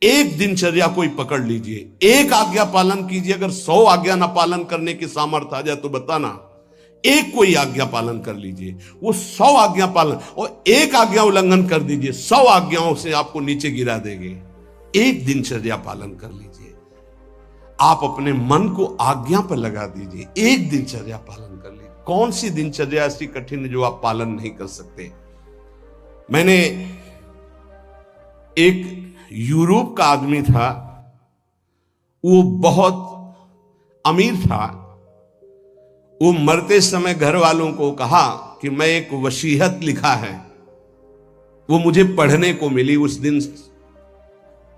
एक दिनचर्या कोई पकड़ लीजिए, एक आज्ञा पालन कीजिए। अगर 100 आज्ञा ना पालन करने की सामर्थ्य आ जाए तो बताना, एक कोई आज्ञा पालन कर लीजिए, वो 100 आज्ञा पालन, और एक आज्ञा उल्लंघन कर दीजिए, 100 आज्ञाओं से आपको नीचे गिरा देंगे। एक दिनचर्या पालन कर लीजिए, आप अपने मन को आज्ञा पर लगा दीजिए, एक दिनचर्या पालन कर लीजिए। कौन सी दिनचर्या ऐसी कठिन है जो आप पालन नहीं कर सकते? मैंने एक यूरोप का आदमी था, वो बहुत अमीर था। वो मरते समय घर वालों को कहा कि मैं एक वसीयत लिखा है, वो मुझे पढ़ने को मिली उस दिन।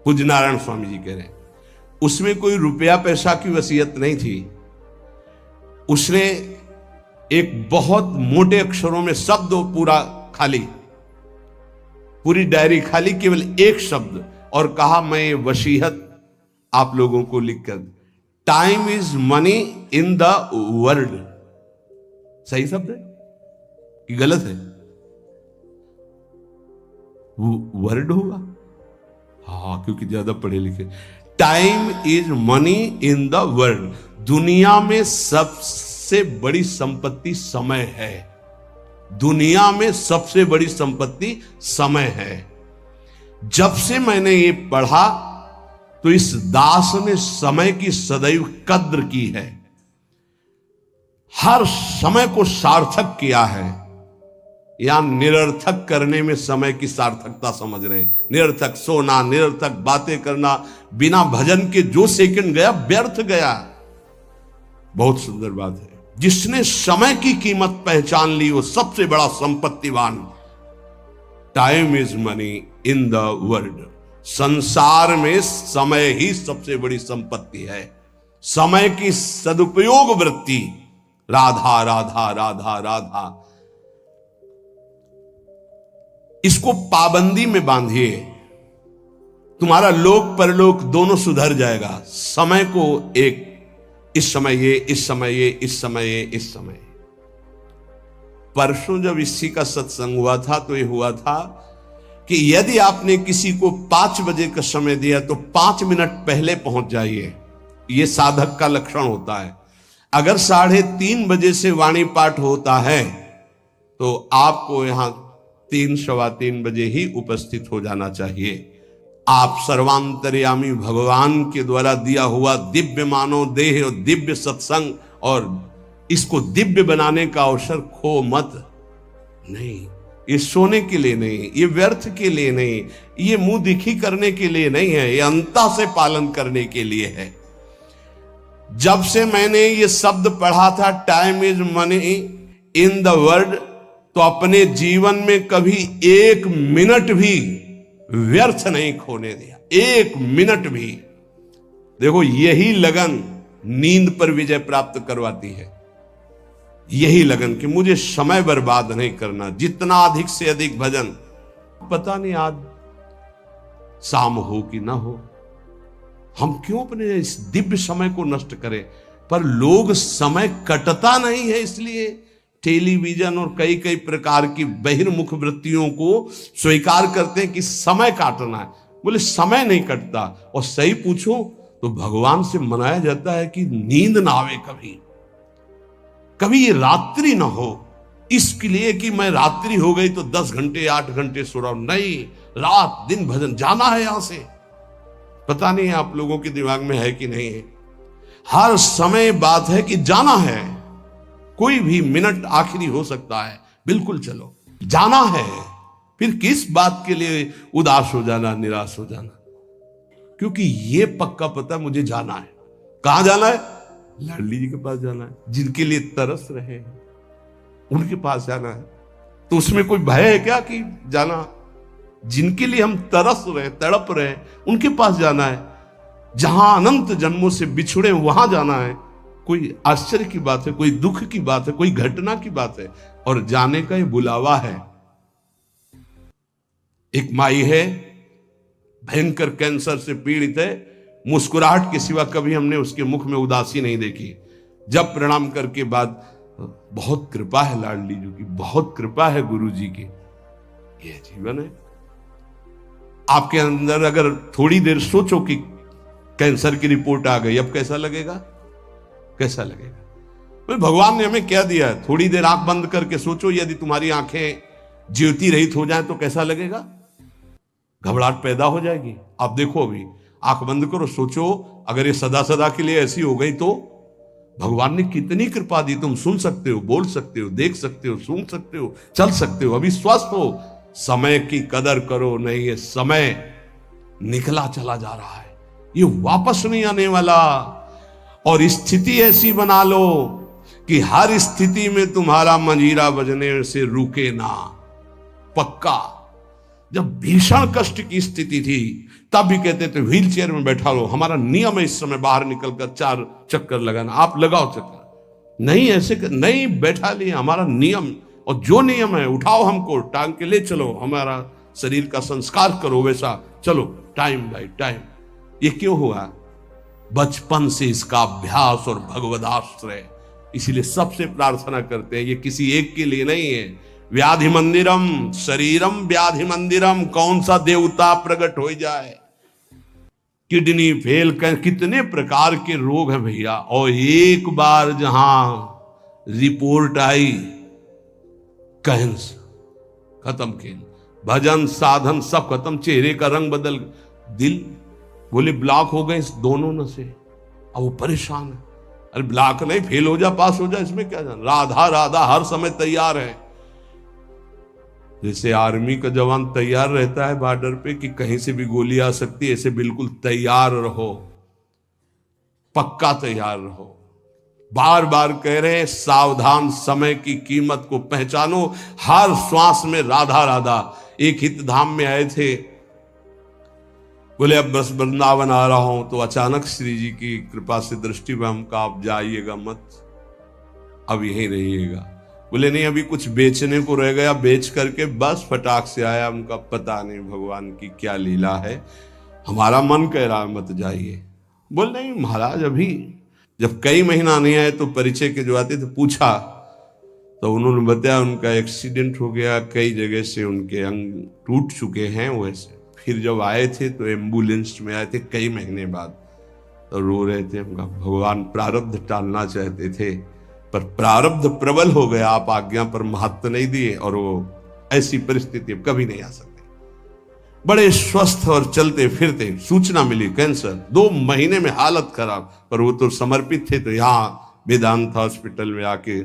पूज्य नारायण स्वामी जी कह रहे हैं, उसमें कोई रुपया पैसा की वसीयत नहीं थी। उसने एक बहुत मोटे अक्षरों में शब्द पूरा खाली, पूरी डायरी खाली, केवल एक शब्द, और कहा मैं ये वसीयत आप लोगों को लिखकर, time is money in the world. सही शब्द है कि गलत है? वर्ड होगा, हाँ, क्योंकि ज्यादा पढ़े लिखे। Time is money in the world. दुनिया में सबसे बड़ी संपत्ति समय है। दुनिया में सबसे बड़ी संपत्ति समय है। जब से मैंने ये पढ़ा तो इस दास ने समय की सदैव कद्र की है, हर समय को सार्थक किया है। या निरर्थक करने में समय की सार्थकता समझ रहे हैं। निरर्थक सोना, निरर्थक बातें करना, बिना भजन के जो सेकंड गया व्यर्थ गया। बहुत सुंदर बात है। जिसने समय की कीमत पहचान ली वो सबसे बड़ा संपत्तिवान। Time is money in the world. संसार में समय ही सबसे बड़ी संपत्ति है। समय की सदुपयोग वृत्ति, राधा राधा राधा राधा, इसको पाबंदी में बांधिए, तुम्हारा लोक परलोक दोनों सुधर जाएगा। समय को एक, इस समय ये, इस समय ये, इस समय ये, इस समय। परसों जब इसी का सत्संग हुआ था तो ये हुआ था कि यदि आपने किसी को 5 बजे का समय दिया तो 5 मिनट पहले पहुंच जाइए। यह साधक का लक्षण होता है। अगर 3:30 बजे से वाणी पाठ होता है तो आपको यहां 3 सवा 3 बजे ही उपस्थित हो जाना चाहिए। आप सर्वांतर्यामी भगवान के द्वारा दिया हुआ दिव्य मानव देह और दिव्य सत्संग और इसको दिव्य बनाने का अवसर खो मत। नहीं, ये सोने के लिए नहीं, ये व्यर्थ के लिए नहीं, ये मुंह दिखी करने के लिए नहीं है, ये अंता से पालन करने के लिए है। जब से मैंने ये शब्द पढ़ा था, time is money in the world, तो अपने जीवन में कभी 1 मिनट भी व्यर्थ नहीं खोने दिया। 1 मिनट भी। देखो, यही लगन नींद पर विजय प्राप्त करवाती है। यही लगन कि मुझे समय बर्बाद नहीं करना, जितना अधिक से अधिक भजन। पता नहीं आज शाम हो कि ना हो, हम क्यों अपने इस दिव्य समय को नष्ट करें। पर लोग समय कटता नहीं है, इसलिए टेलीविजन और कई कई प्रकार की बहिर्मुख वृत्तियों को स्वीकार करते हैं कि समय काटना है। बोले समय नहीं कटता। और सही पूछो तो भगवान से मनाया जाता है कि नींद ना आवे, कभी ये रात्रि ना हो, इसके लिए कि मैं रात्रि हो गई तो 10 घंटे 8 घंटे सो रहा हूं। नहीं, रात दिन भजन, जाना है यहां से। पता नहीं आप लोगों के दिमाग में है कि नहीं है। हर समय बात है कि जाना है। कोई भी मिनट आखिरी हो सकता है। बिल्कुल चलो, जाना है। फिर किस बात के लिए उदास हो जाना, निराश हो जाना। क्योंकि ये पक्का पता मुझे जाना है। कहां जाना है? लाडली जी के पास जाना है। जिनके लिए तरस रहे हैं उनके पास जाना है। तो उसमें कोई भय है क्या कि जाना? जिनके लिए हम तरस रहे, तड़प रहे, उनके पास जाना है। जहां अनंत जन्मों से बिछुड़े वहां जाना है। कोई आश्चर्य की बात है, कोई दुख की बात है, कोई घटना की बात है। और जाने का ये बुलावा है। एक माई है, भयंकर कैंसर से पीड़ित है। मुस्कुराहट के सिवा कभी हमने उसके मुख में उदासी नहीं देखी। जब प्रणाम करके बाद, बहुत कृपा है लाडली जी की, बहुत कृपा है गुरु जी की। यह जीवन है। आपके अंदर अगर थोड़ी देर सोचो कि कैंसर की रिपोर्ट आ गई, अब कैसा लगेगा? कैसा लगेगा? तो भगवान ने हमें क्या दिया है? थोड़ी देर आंख बंद करके सोचो, यदि तुम्हारी आंखें ज्योति रहित हो जाए तो कैसा लगेगा? घबराहट पैदा हो जाएगी। आप देखो, अभी आंख बंद करो, सोचो अगर ये सदा सदा के लिए ऐसी हो गई तो भगवान ने कितनी कृपा दी। तुम सुन सकते हो, बोल सकते हो, देख सकते हो, सूंघ सकते हो, चल सकते हो, अभी स्वस्थ हो। समय की कदर करो, नहीं ये समय निकला चला जा रहा है, ये वापस नहीं आने वाला। और स्थिति ऐसी बना लो कि हर स्थिति में तुम्हारा मंजीरा बजने से रुके ना। पक्का जब भीषण कष्ट की स्थिति थी तब भी कहते थे व्हील चेयर में बैठा लो, हमारा नियम है इस समय बाहर निकलकर 4 चक्कर लगाना, आप लगाओ चक्कर। नहीं ऐसे नहीं बैठा लिए, हमारा नियम, और जो नियम है उठाओ हमको, टांग के ले चलो, हमारा शरीर का संस्कार करो वैसा चलो, टाइम बाय टाइम। ये क्यों हुआ? बचपन से इसका अभ्यास और भगवदाश्रय। इसीलिए सबसे प्रार्थना करते हैं, ये किसी एक के लिए नहीं है। व्याधि मंदिरम शरीरम व्याधि मंदिरम, कौन सा देवता प्रकट हो जाए? किडनी फेल कर, कितने प्रकार के रोग हैं भैया। और एक बार जहां रिपोर्ट आई कैंसर, खत्म खेल, भजन साधन सब खत्म, चेहरे का रंग बदल, दिल बोले ब्लॉक हो गए इस दोनों नसें। अब वो परेशान है, अरे ब्लॉक नहीं, फेल हो जा पास हो जा, इसमें क्या जाना। राधा राधा हर समय तैयार है, जैसे आर्मी का जवान तैयार रहता है बॉर्डर पे कि कहीं से भी गोली आ सकती है, ऐसे बिल्कुल तैयार रहो, पक्का तैयार रहो। बार बार कह रहे हैं सावधान, समय की कीमत को पहचानो, हर श्वास में राधा राधा। एक हित धाम में आए थे, बोले अब बस वृंदावन आ रहा हूं, तो अचानक श्री जी की कृपा से दृष्टि में हमका, आप जाइएगा मत, अब यहीं रहिएगा। बोले नहीं अभी कुछ बेचने को रह गया, बेच करके बस फटाक से आया। उनका पता नहीं भगवान की क्या लीला है, हमारा मन कह रहा है मत जाइए। बोल नहीं महाराज, अभी जब कई महीना नहीं आए तो परिचय के जो आते थे पूछा, तो उन्होंने बताया उनका एक्सीडेंट हो गया, कई जगह से उनके अंग टूट चुके हैं वैसे। फिर जब आए थे तो एम्बुलेंस में आए थे कई महीने बाद, तो रो रहे थे। भगवान प्रारब्ध टालना चाहते थे पर प्रारब्ध प्रबल हो गया, आप आज्ञा पर महत्व नहीं दिए और वो ऐसी परिस्थिति अब कभी नहीं आ सकती। बड़े स्वस्थ और चलते फिरते, सूचना मिली कैंसर, 2 महीने में हालत खराब, पर वो तो समर्पित थे, तो यहाँ वेदांत हॉस्पिटल में आके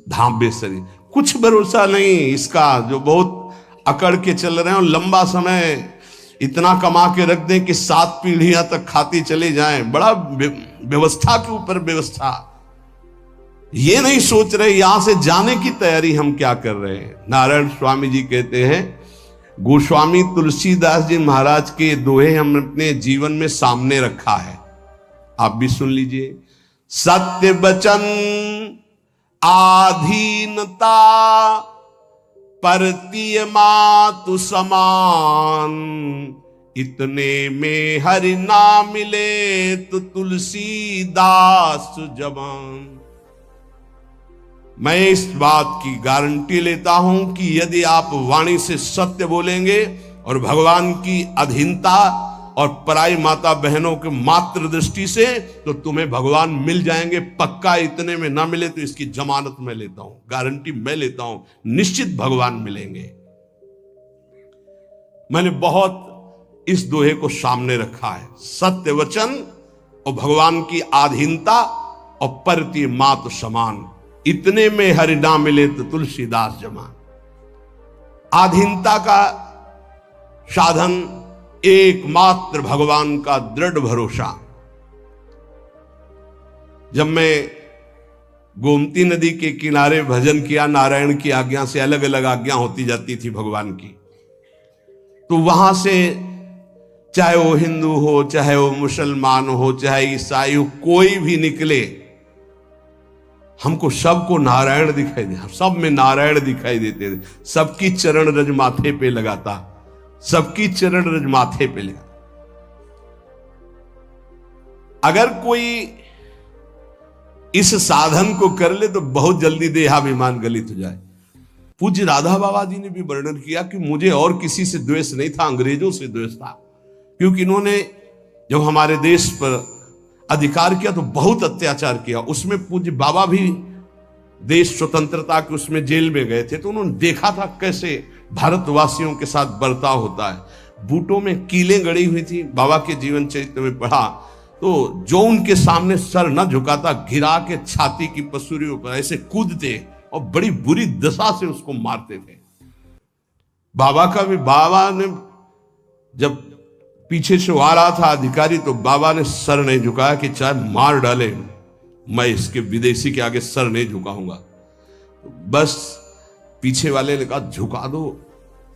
धाम बेसरी। कुछ भरोसा नहीं इसका, जो बहुत अकड़ के चल रहे हैं और लंबा समय इतना कमा के रख दें कि 7 पीढ़ियां तक खाती चली जाएं। बड़ा व्यवस्था के ऊपर व्यवस्था, ये नहीं सोच रहे यहां से जाने की तैयारी हम क्या कर रहे हैं। नारायण स्वामी जी कहते हैं, गोस्वामी तुलसीदास जी महाराज के दोहे हम अपने जीवन में सामने रखा है, आप भी सुन लीजिए। सत्य वचन आधीनता परतीय मातु समान, इतने में हरि ना मिले तो तुलसीदास जवान। मैं इस बात की गारंटी लेता हूं कि यदि आप वाणी से सत्य बोलेंगे और भगवान की अधीनता और पराई माता बहनों के मात्र दृष्टि से, तो तुम्हें भगवान मिल जाएंगे पक्का। इतने में ना मिले तो इसकी जमानत मैं लेता हूं, गारंटी मैं लेता हूं, निश्चित भगवान मिलेंगे। मैंने बहुत इस दोहे को सामने रखा है, सत्य वचन और भगवान की आधीनता और परती मात समान, इतने में हरि ना मिले तो तुलसीदास जमान। आधीनता का साधन एकमात्र भगवान का दृढ़ भरोसा। जब मैं गोमती नदी के किनारे भजन किया, नारायण की आज्ञा से, अलग अलग आज्ञा होती जाती थी भगवान की, तो वहां से चाहे वो हिंदू हो, चाहे वो मुसलमान हो, चाहे ईसाई हो, कोई भी निकले, हमको सबको नारायण दिखाई दे, सब में नारायण दिखाई देते थे। सबकी चरण रज माथे पे लगाता, सबकी चरण रज माथे पे लगा। अगर कोई इस साधन को कर ले तो बहुत जल्दी देहाभिमान गलित हो जाए। पूज्य राधा बाबा जी ने भी वर्णन किया कि मुझे और किसी से द्वेष नहीं था, अंग्रेजों से द्वेष था, क्योंकि इन्होंने जब हमारे देश पर अधिकार किया तो बहुत अत्याचार किया। उसमें पूज्य बाबा भी देश स्वतंत्रता के उसमें जेल में गए थे, तो उन्होंने देखा था कैसे भारतवासियों के साथ बर्ताव होता है। बूटों में कीलें गड़ी हुई थी, बाबा के जीवन चरित्र में पढ़ा तो जो उनके सामने सर न झुकाता, गिरा के छाती की पसूरियों पर ऐसे कूदते और बड़ी बुरी दशा से उसको मारते थे। बाबा ने जब पीछे से आ रहा था अधिकारी, तो बाबा ने सर नहीं झुकाया कि चाहे मार डाले, मैं इसके विदेशी के आगे सर नहीं झुकाऊंगा। बस पीछे वाले ने कहा झुका दो,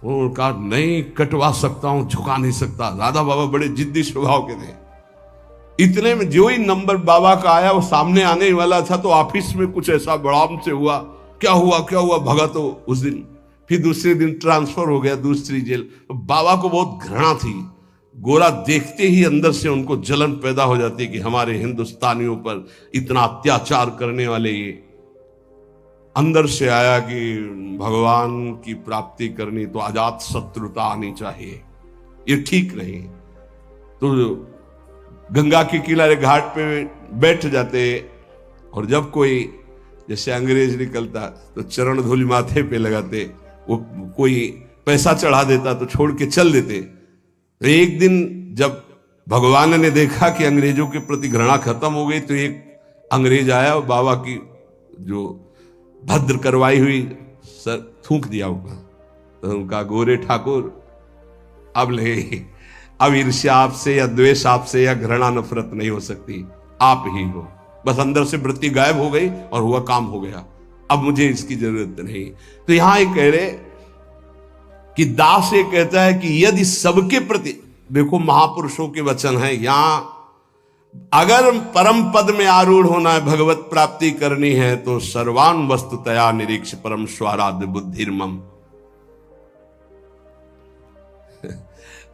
उन्होंने कहा नहीं कटवा सकता हूं, झुका नहीं सकता। राधा बाबा बड़े जिद्दी स्वभाव के थे। इतने में जो ही नंबर बाबा का आया, वो सामने आने वाला था, तो ऑफिस में कुछ ऐसा बड़ाम से हुआ, क्या हुआ भगा तो उस दिन, फिर दूसरे दिन ट्रांसफर हो गया दूसरी जेल। तो बाबा को बहुत घृणा थी, गोरा देखते ही अंदर से उनको जलन पैदा हो जाती कि हमारे हिंदुस्तानियों पर इतना अत्याचार करने वाले ये। अंदर से आया कि भगवान की प्राप्ति करनी तो अजात शत्रुता आनी चाहिए, ये ठीक नहीं। तो गंगा के किनारे घाट पे बैठ जाते, और जब कोई जैसे अंग्रेज निकलता तो चरण धूलि माथे पे लगाते, वो कोई पैसा चढ़ा देता तो छोड़ के चल देते। तो एक दिन जब भगवान ने देखा कि अंग्रेजों के प्रति घृणा खत्म हो गई, तो एक अंग्रेज आया और बाबा की जो भद्र करवाई हुई सर थूक दिया होगा। तो उनका गोरे ठाकुर अब ईर्ष्या आपसे या द्वेष आपसे या घृणा नफरत नहीं हो सकती, आप ही हो। बस अंदर से वृत्ति गायब हो गई और हुआ काम हो गया, अब मुझे इसकी जरूरत नहीं। तो यहां ये कह रहे कि दास ये कहता है कि यदि सबके प्रति, देखो महापुरुषों के वचन है, यहां अगर परम पद में आरूढ़ होना है, भगवत प्राप्ति करनी है, तो सर्वान वस्तुतया निरीक्ष परम स्वाराध्य बुद्धिर्मम।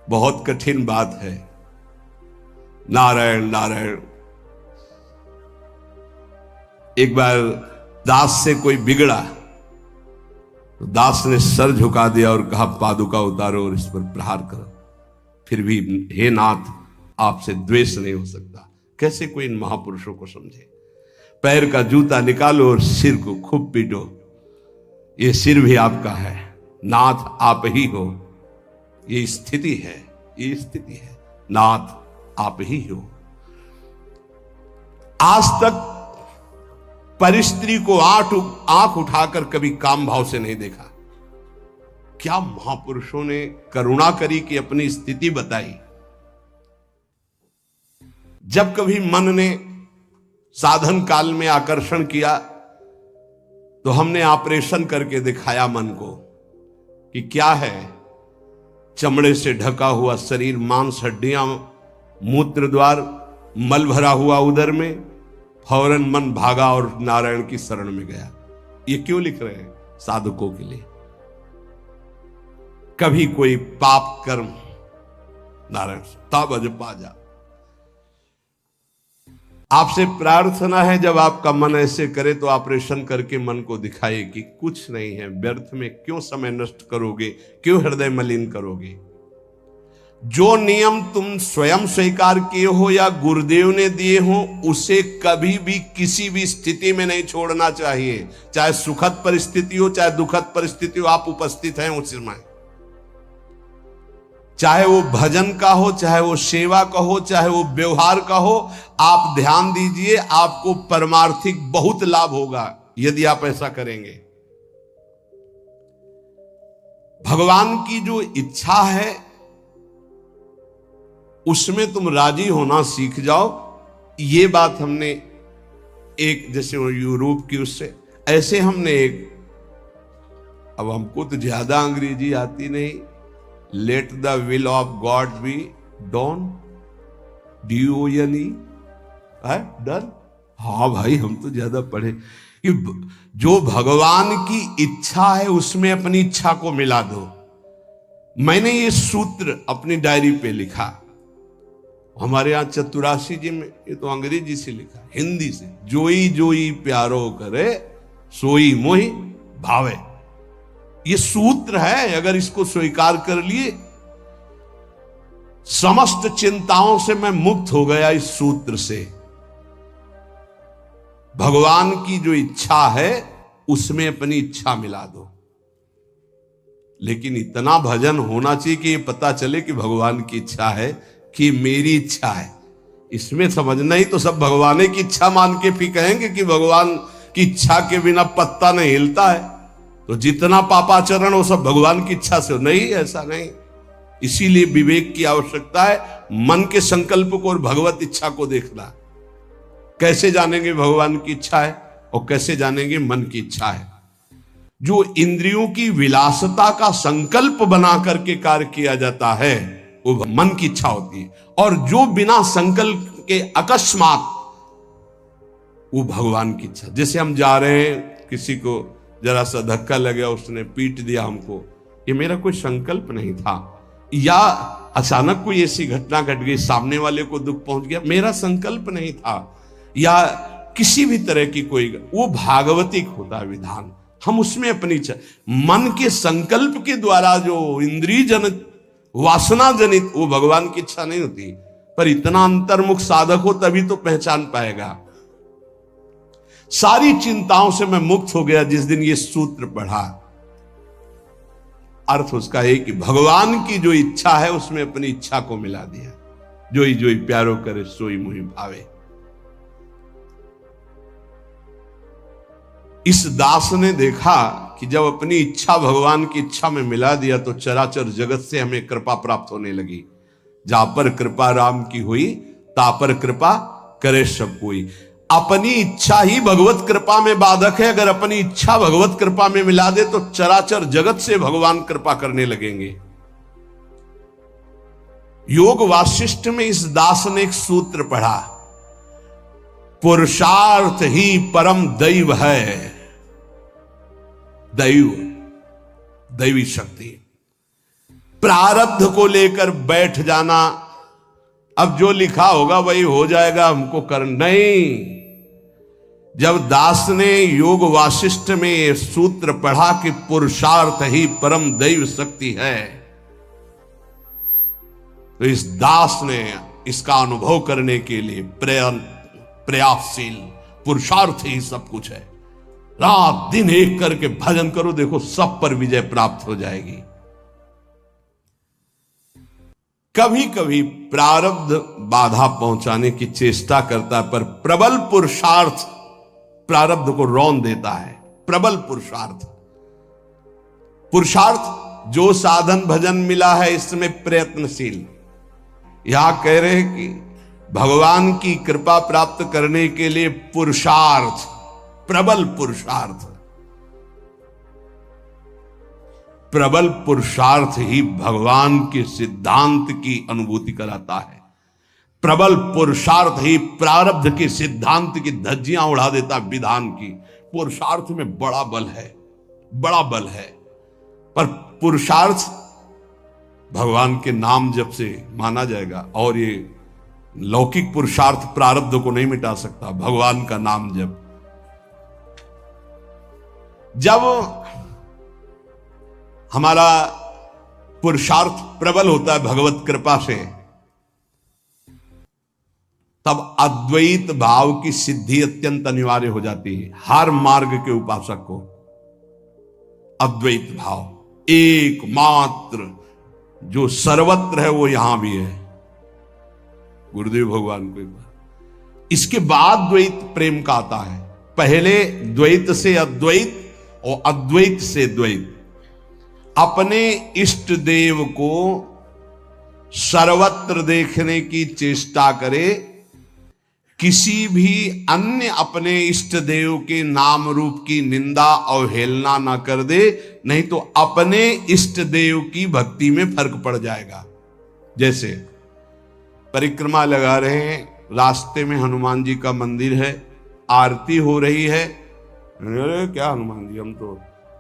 बहुत कठिन बात है। नारायण नारायण। एक बार दास से कोई बिगड़ा तो दास ने सर झुका दिया और कहा पादुका उतारो और इस पर प्रहार करो। फिर भी हे नाथ आपसे द्वेष नहीं हो सकता। कैसे कोई इन महापुरुषों को समझे। पैर का जूता निकालो और सिर को खूब पीटो, ये सिर भी आपका है, नाथ आप ही हो। ये स्थिति है, ये स्थिति है, नाथ आप ही हो। आज तक परिस्त्री को आंख उठाकर कभी काम भाव से नहीं देखा। क्या महापुरुषों ने करुणा करी कि अपनी स्थिति बताई। जब कभी मन ने साधन काल में आकर्षण किया तो हमने ऑपरेशन करके दिखाया मन को कि क्या है। चमड़े से ढका हुआ शरीर, मांस, हड्डियां, मूत्र द्वार, मल भरा हुआ उदर में, फौरन मन भागा और नारायण की शरण में गया। ये क्यों लिख रहे हैं? साधकों के लिए। कभी कोई पाप कर्म, नारायण तब अज पाजा। आपसे प्रार्थना है जब आपका मन ऐसे करे तो ऑपरेशन करके मन को दिखाए कि कुछ नहीं है, व्यर्थ में क्यों समय नष्ट करोगे, क्यों हृदय मलिन करोगे। जो नियम तुम स्वयं स्वीकार किए हो या गुरुदेव ने दिए हो, उसे कभी भी किसी भी स्थिति में नहीं छोड़ना चाहिए। चाहे सुखद परिस्थिति हो, चाहे दुखद परिस्थिति हो, आप उपस्थित हैं उस समय। चाहे वो भजन का हो, चाहे वो सेवा का हो, चाहे वो व्यवहार का हो, आप ध्यान दीजिए, आपको परमार्थिक बहुत लाभ होगा यदि आप ऐसा करेंगे। भगवान की जो इच्छा है उसमें तुम राजी होना सीख जाओ। ये बात हमने एक, जैसे वो यूरोप की उससे, ऐसे हमने एक, अब हमको तो ज्यादा अंग्रेजी आती नहीं, let the will of God be done, DONE है डन। हाँ भाई, हम तो ज्यादा पढ़े कि जो भगवान की इच्छा है उसमें अपनी इच्छा को मिला दो। मैंने ये सूत्र अपनी डायरी पे लिखा। हमारे यहां चतुराशी जी में, ये तो अंग्रेजी से लिखा, हिंदी से, जोई जोई प्यारो करे सोई मोहि भावे। ये सूत्र है, अगर इसको स्वीकार कर लिए, समस्त चिंताओं से मैं मुक्त हो गया इस सूत्र से। भगवान की जो इच्छा है उसमें अपनी इच्छा मिला दो। लेकिन इतना भजन होना चाहिए कि ये पता चले कि भगवान की इच्छा है कि मेरी इच्छा है। इसमें समझना ही तो सब भगवान की इच्छा मान के फिर कहेंगे कि भगवान की इच्छा के बिना पत्ता नहीं हिलता है, तो जितना पापाचरण वो सब भगवान की इच्छा से। नहीं, ऐसा नहीं। इसीलिए विवेक की आवश्यकता है, मन के संकल्प को और भगवत इच्छा को देखना। कैसे जानेंगे भगवान की इच्छा है और कैसे जानेंगे मन की इच्छा है? जो इंद्रियों की विलासता का संकल्प बना करके कार्य किया जाता है वो मन की इच्छा होती है, और जो बिना संकल्प के अकस्मात, वो भगवान की इच्छा। जैसे हम जा रहे हैं, किसी को जरा सा धक्का लग गया, उसने पीट दिया हमको, ये मेरा कोई संकल्प नहीं था, या अचानक कोई ऐसी घटना घट गई, सामने वाले को दुख पहुंच गया, मेरा संकल्प नहीं था, या किसी भी तरह की कोई, वो भागवतिक होता है विधान। हम उसमें अपनी इच्छा, मन के संकल्प के द्वारा जो इंद्रिय जनित, वासना जनित, वो भगवान की इच्छा नहीं होती। पर इतना अंतर्मुख साधक हो तभी तो पहचान पाएगा। सारी चिंताओं से मैं मुक्त हो गया जिस दिन ये सूत्र पढ़ा। अर्थ उसका है कि भगवान की जो इच्छा है उसमें अपनी इच्छा को मिला दिया। जोई जोई प्यारो करे सोई मुहि भावे। इस दास ने देखा कि जब अपनी इच्छा भगवान की इच्छा में मिला दिया तो चराचर जगत से हमें कृपा प्राप्त होने लगी। जा पर कृपा राम की हुई, ता पर कृपा करे सब कोई। अपनी इच्छा ही भगवत कृपा में बाधक है। अगर अपनी इच्छा भगवत कृपा में मिला दे तो चराचर जगत से भगवान कृपा करने लगेंगे। योग वासिष्ठ में इस दास ने एक सूत्र पढ़ा, पुरुषार्थ ही परम दैव है। दैव, दैवी शक्ति। प्रारब्ध को लेकर बैठ जाना, अब जो लिखा होगा वही हो जाएगा, हमको करना नहीं। जब दास ने योग वासिष्ठ में यह सूत्र पढ़ा कि पुरुषार्थ ही परम दैव शक्ति है, तो इस दास ने इसका अनुभव करने के लिए प्रयासशील, पुरुषार्थ ही सब कुछ है। रात दिन एक करके भजन करो, देखो सब पर विजय प्राप्त हो जाएगी। कभी कभी प्रारब्ध बाधा पहुंचाने की चेष्टा करता है, पर प्रबल पुरुषार्थ प्रारब्ध को रौंद देता है। प्रबल पुरुषार्थ, पुरुषार्थ जो साधन भजन मिला है इसमें प्रयत्नशील। यहां कह रहे हैं कि भगवान की कृपा प्राप्त करने के लिए पुरुषार्थ, प्रबल पुरुषार्थ, प्रबल पुरुषार्थ ही भगवान के सिद्धांत की अनुभूति कराता है। प्रबल पुरुषार्थ ही प्रारब्ध के सिद्धांत की धज्जियां उड़ा देता विधान की। पुरुषार्थ में बड़ा बल है, बड़ा बल है। पर पुरुषार्थ भगवान के नाम जप से माना जाएगा, और ये लौकिक पुरुषार्थ प्रारब्ध को नहीं मिटा सकता। भगवान का नाम जप, जब हमारा पुरुषार्थ प्रबल होता है भगवत कृपा से, तब अद्वैत भाव की सिद्धि अत्यंत अनिवार्य हो जाती है। हर मार्ग के उपासक को अद्वैत भाव, एकमात्र जो सर्वत्र है वो यहां भी है, गुरुदेव भगवान को। इसके बाद द्वैत प्रेम का आता है। पहले द्वैत से अद्वैत और अद्वैत से द्वैत। अपने इष्ट देव को सर्वत्र देखने की चेष्टा करे, किसी भी अन्य अपने इष्ट देव के नाम रूप की निंदा अवहेलना ना कर दे, नहीं तो अपने इष्ट देव की भक्ति में फर्क पड़ जाएगा। जैसे परिक्रमा लगा रहे हैं, रास्ते में हनुमान जी का मंदिर है, आरती हो रही है, अरे क्या हनुमान जी, हम तो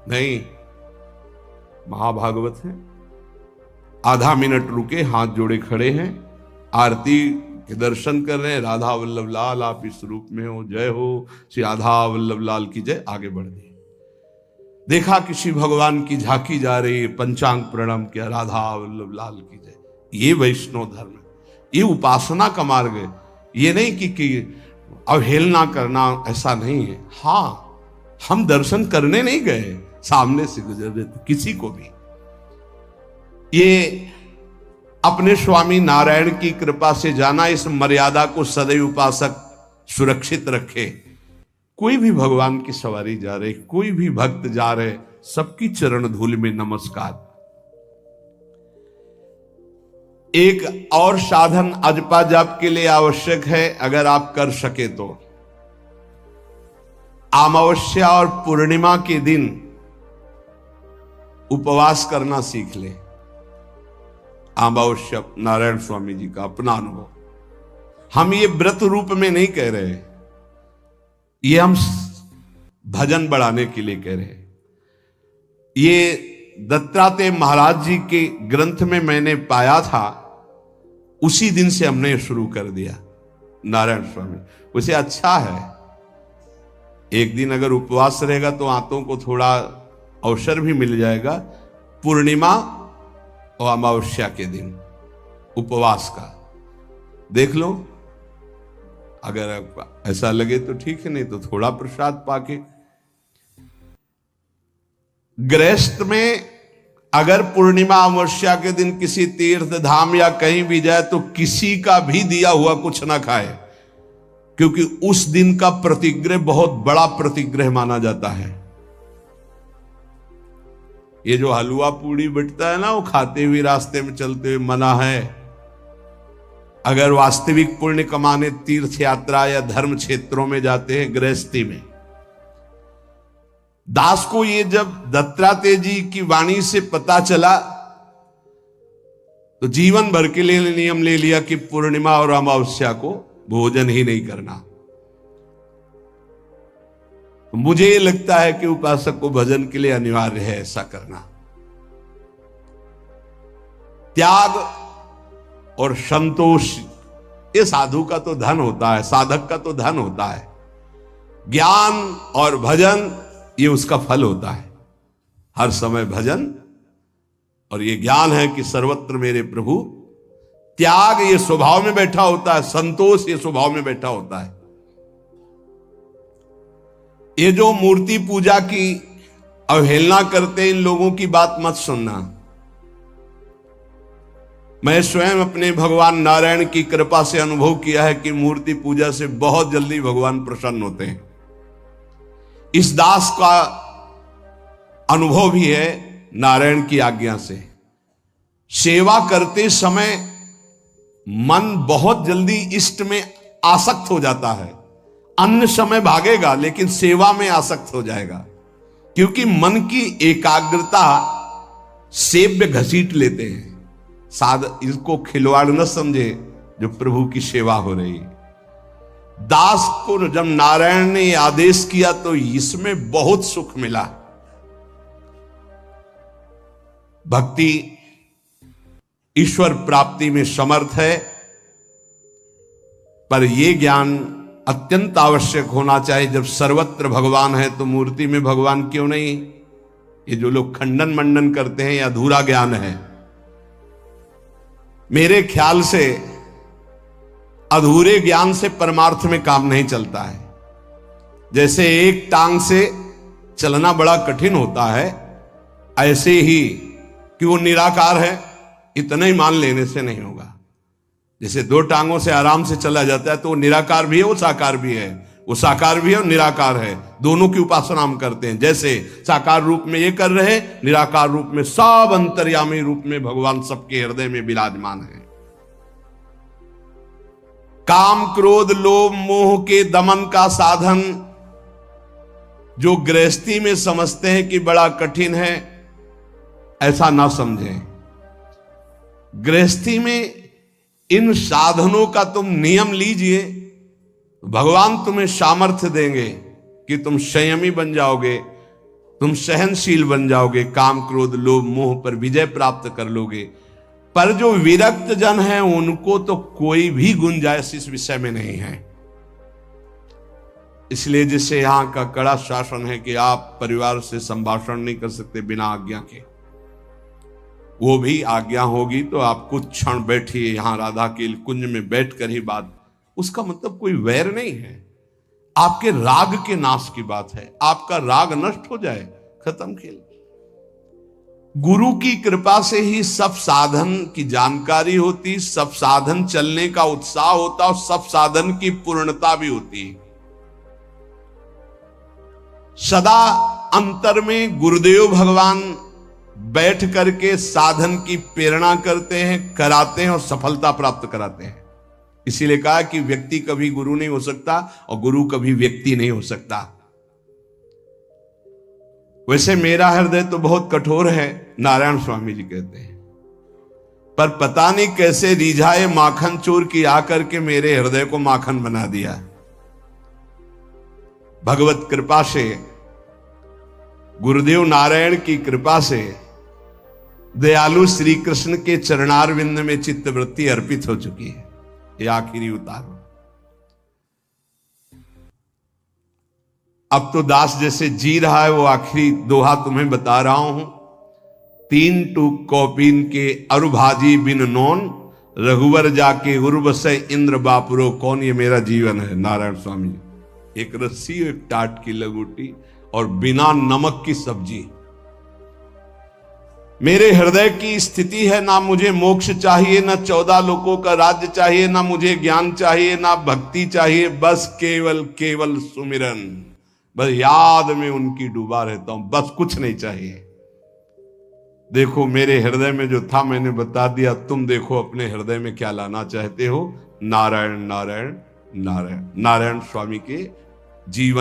नहीं, महाभागवत है। आधा मिनट रुके, हाथ जोड़े खड़े हैं, आरती के दर्शन कर रहे हैं। राधा वल्लभ लाल आप इस रूप में हो, जय हो श्री राधा वल्लभ लाल की जय। आगे बढ़ गए। देखा किसी भगवान की झांकी जा रही है, पंचांग प्रणाम किया, राधा वल्लभ लाल की जय। ये वैष्णव धर्म है, ये उपासना का मार्ग है। ये नहीं कि अवहेलना करना, ऐसा नहीं है। हाँ, हम दर्शन करने नहीं गए, सामने से गुजर रहे थे, किसी को भी। ये अपने स्वामी नारायण की कृपा से जाना, इस मर्यादा को सदैव उपासक सुरक्षित रखे। कोई भी भगवान की सवारी जा रहे, कोई भी भक्त जा रहे, सबकी चरण धूल में नमस्कार। एक और साधन अजपा जाप के लिए आवश्यक है, अगर आप कर सके तो। अमावस्या और पूर्णिमा के दिन उपवास करना सीख ले। अमावस्या नारायण स्वामी जी का अपना अनुभव, हम ये व्रत रूप में नहीं कह रहे, ये हम भजन बढ़ाने के लिए कह रहे हैं। ये दत्तात्रेय महाराज जी के ग्रंथ में मैंने पाया था, उसी दिन से हमने शुरू कर दिया। नारायण स्वामी उसे अच्छा है, एक दिन अगर उपवास रहेगा तो आंतों को थोड़ा अवसर भी मिल जाएगा। पूर्णिमा और अमावस्या के दिन उपवास का देख लो, अगर ऐसा लगे तो ठीक है, नहीं तो थोड़ा प्रसाद पाके। गृहस्थ में अगर पूर्णिमा अमावस्या के दिन किसी तीर्थ धाम या कहीं भी जाए तो किसी का भी दिया हुआ कुछ ना खाए, क्योंकि उस दिन का प्रतिग्रह बहुत बड़ा प्रतिग्रह माना जाता है। ये जो हलवा पूड़ी बटता है ना, वो खाते हुए रास्ते में चलते हुए मना है। अगर वास्तविक पुण्य कमाने तीर्थ यात्रा या धर्म क्षेत्रों में जाते हैं, गृहस्थी में। दास को ये जब दत्तात्रेय जी की वाणी से पता चला तो जीवन भर के लिए नियम ले लिया कि पूर्णिमा और अमावस्या को भोजन ही नहीं करना। तो मुझे ये लगता है कि उपासक को भजन के लिए अनिवार्य है ऐसा करना। त्याग और संतोष, ये साधु का तो धन होता है, साधक का तो धन होता है। ज्ञान और भजन ये उसका फल होता है। हर समय भजन और ये ज्ञान है कि सर्वत्र मेरे प्रभु। त्याग ये स्वभाव में बैठा होता है, संतोष ये स्वभाव में बैठा होता है। ये जो मूर्ति पूजा की अवहेलना करते हैं, इन लोगों की बात मत सुनना। मैं स्वयं अपने भगवान नारायण की कृपा से अनुभव किया है कि मूर्ति पूजा से बहुत जल्दी भगवान प्रसन्न होते हैं। इस दास का अनुभव भी है नारायण की आज्ञा से। सेवा करते समय मन बहुत जल्दी इष्ट में आसक्त हो जाता है। अन्य समय भागेगा लेकिन सेवा में आसक्त हो जाएगा, क्योंकि मन की एकाग्रता सेव्य घसीट लेते हैं। इसको खिलवाड़ न समझे जो प्रभु की सेवा हो रही है। दास को जब नारायण ने आदेश किया तो इसमें बहुत सुख मिला। भक्ति ईश्वर प्राप्ति में समर्थ है, पर यह ज्ञान अत्यंत आवश्यक होना चाहिए। जब सर्वत्र भगवान है तो मूर्ति में भगवान क्यों नहीं? ये जो लोग खंडन मंडन करते हैं, यह अधूरा ज्ञान है। मेरे ख्याल से अधूरे ज्ञान से परमार्थ में काम नहीं चलता है। जैसे एक टांग से चलना बड़ा कठिन होता है, ऐसे ही कि वो निराकार है इतना ही मान लेने से नहीं होगा। जैसे दो टांगों से आराम से चला जाता है तो वो निराकार भी है, वो साकार भी है। वो साकार भी है और निराकार है, दोनों की उपासना हम करते हैं। जैसे साकार रूप में ये कर रहे, निराकार रूप में सब अंतर्यामी रूप में भगवान सबके हृदय में विराजमान है। काम क्रोध लोभ मोह के दमन का साधन जो गृहस्थी में समझते हैं कि बड़ा कठिन है, ऐसा ना समझें। गृहस्थी में इन साधनों का तुम नियम लीजिए, भगवान तुम्हें सामर्थ्य देंगे कि तुम संयमी बन जाओगे, तुम सहनशील बन जाओगे, काम क्रोध लोभ मोह पर विजय प्राप्त कर लोगे। पर जो विरक्त जन हैं उनको तो कोई भी गुंजाइश इस विषय में नहीं है। इसलिए जिससे यहां का कड़ा शासन है कि आप परिवार से संभाषण नहीं कर सकते बिना आज्ञा के। वो भी आज्ञा होगी तो आप कुछ क्षण बैठिए यहां राधा के कुंज में बैठकर ही बात, उसका मतलब कोई वैर नहीं है, आपके राग के नाश की बात है। आपका राग नष्ट हो जाए, खत्म खेल। गुरु की कृपा से ही सब साधन की जानकारी होती, सब साधन चलने का उत्साह होता और सब साधन की पूर्णता भी होती। सदा अंतर में गुरुदेव भगवान बैठ करके साधन की प्रेरणा करते हैं, कराते हैं और सफलता प्राप्त कराते हैं। इसीलिए कहा कि व्यक्ति कभी गुरु नहीं हो सकता और गुरु कभी व्यक्ति नहीं हो सकता। वैसे मेरा हृदय तो बहुत कठोर है, नारायण स्वामी जी कहते हैं, पर पता नहीं कैसे रिझाए माखन चोर की आकर के मेरे हृदय को माखन बना दिया। भगवत कृपा से, गुरुदेव नारायण की कृपा से दयालु श्री कृष्ण के चरणारविंद में चित्तवृत्ति अर्पित हो चुकी है। ये आखिरी उतार। अब तो दास जैसे जी रहा है, वो आखिरी दोहा तुम्हें बता रहा हूं। 3 टूक कौपीन के अरुभाजी बिन नोन, रघुवर जाके उर्वसे इंद्र बापुरो कौन। ये मेरा जीवन है नारायण स्वामी जी। एक रस्सी, एक टाट की लगोटी और बिना नमक की सब्जी। मेरे हृदय की स्थिति है, ना मुझे मोक्ष चाहिए, ना 14 लोकों का राज्य चाहिए, ना मुझे ज्ञान चाहिए, ना भक्ति चाहिए, बस केवल केवल सुमिरन, बस याद में उनकी डूबा रहता हूं, बस कुछ नहीं चाहिए। देखो मेरे हृदय में जो था मैंने बता दिया, तुम देखो अपने हृदय में क्या लाना चाहते हो। नारायण नारायण नारायण। नारायण स्वामी के जीवन